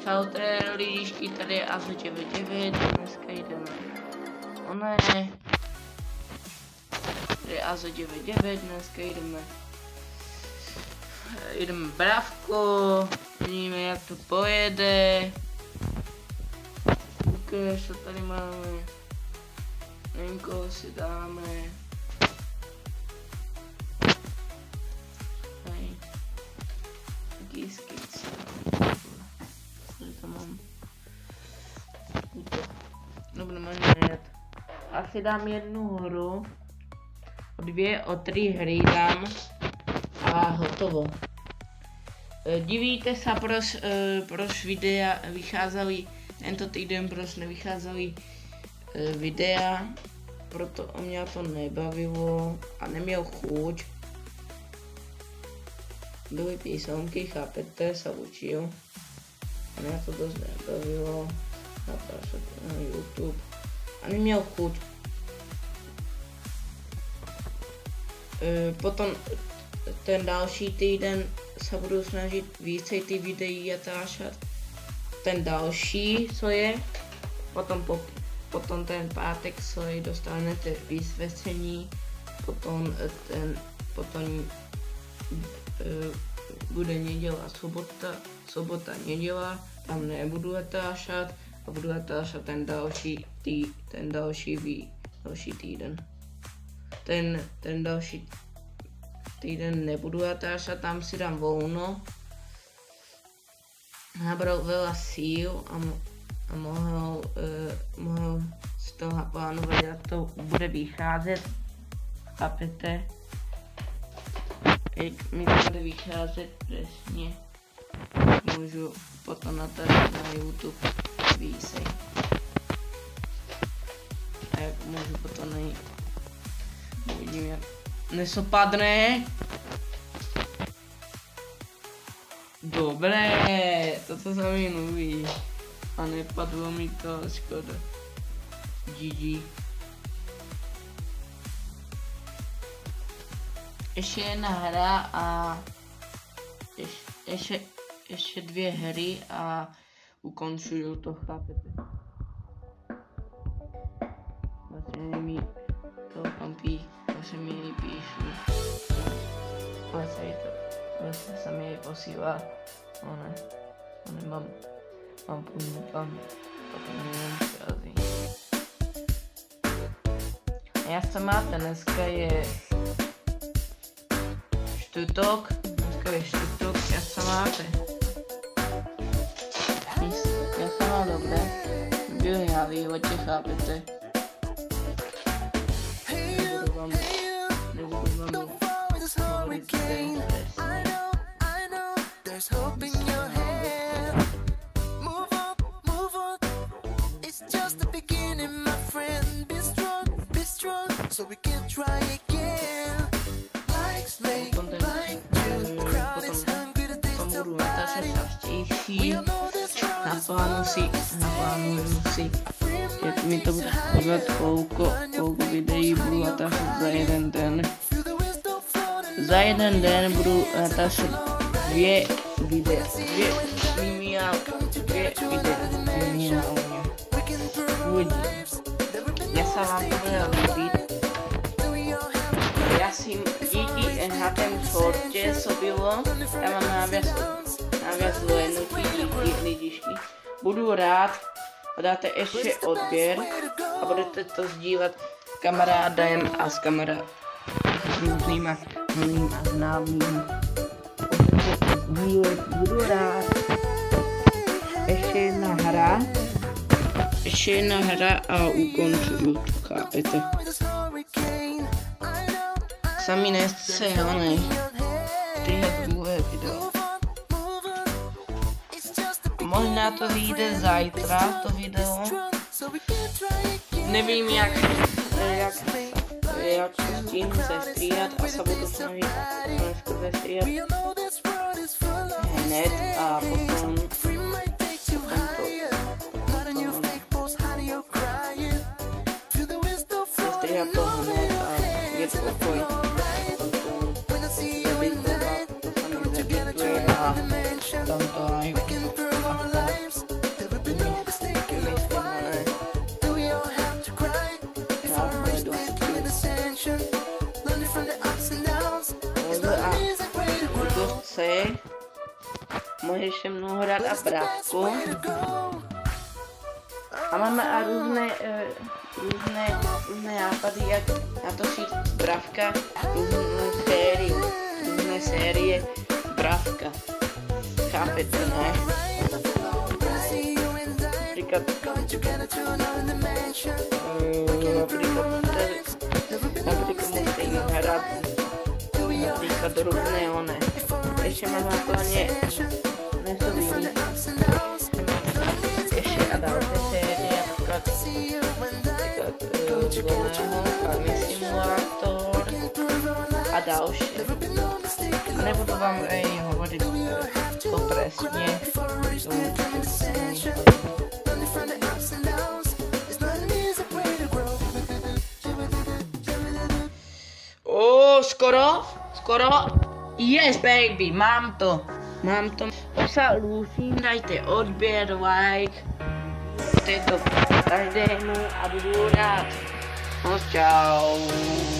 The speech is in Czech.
Čaute lidičky, tady je AZ99, dneska jdeme oné. Tady je AZ99, dneska jdeme brávko, vidíme jak to pojede. Ukáž, co tady máme, nevím koho si dáme. Hej, taký skic. To mám. No budeme jet. Asi dám jednu hru, o 3 hry dám a hotovo. Divíte se, proč videa vycházely tento týden, proč nevycházely videa, proto mě to nebavilo a neměl chuť. Byly písomky, chápete, se učil. A mě to dost nebavilo, natáčet na YouTube a neměl chuť. Potom ten další týden se budu snažit více ty videí natáčet. Ten další, co je, potom ten pátek, co je, dostanete vysvěcení, potom bude neděla, sobota, neděla, tam nebudu natáčet a budu natáčet ten další týden. Ten další týden nebudu natáčet, tam si dám volno, nabral veľa síl a mohl z toho plánovat, jak to bude vycházet, chápete? Jak mi to bude vycházet přesně, můžu potom natáčet na YouTube více. A jak můžu potom najít, uvidím jak nesopadne. Dobré, toto se mi mluví. A nepadlo mi to, škoda. GG. Ještě jedna hra a ještě 2 hry a ukončuju to, chápete? Vlastně mi to kompí, vlastně mi píšu. Vlastně se mi posílá. Mám nevím, jak se máte, dneska je čtvrtok, jak se máte? Já se mám dobře, byl já výletě, chápete? Nebudu vám mluvit so we can try again. Like snake, like you. The crowd is hungry to taste the body. We all know this crowd is naplánuju si, jak mi to bude trvat, kolik videí budu natáčet za jeden den. Za jeden den budu natáčet 2 videa. 2 videa. Já se vám to bude líbit. Já si díky na ten shortě, co bylo, já mám návěs zhlédnutí lidičky. Budu rád, dáte ještě odběr a budete to sdílet s kamarádem a s různýma známými. Budu rád. Ještě jedna hra a ukončuju to, chápete? Sami nestřelné. Tyhle druhé video. Možná to vyjde zítra, to video. Nevím jak stihnu sestříhat a se budu snažit sestříhat hned a potom sestříhat to hned a je to pokoj. Don't die. můžeš se mnou hrát a bratku. A máme a různé nápady, jak na to šít bravka, různé série bravka. Chápete, ne? Například musíte jim hrát například různé one. Ještě mám na pláně nesovými. Ještě a další série, například Farming Simulator a další. A nebudu vám hovorit to přesně. Skoro. Yes, baby, mám to. Psal Lucy, dajte odběr, like. Dejte to každému a budu rád. No, čau.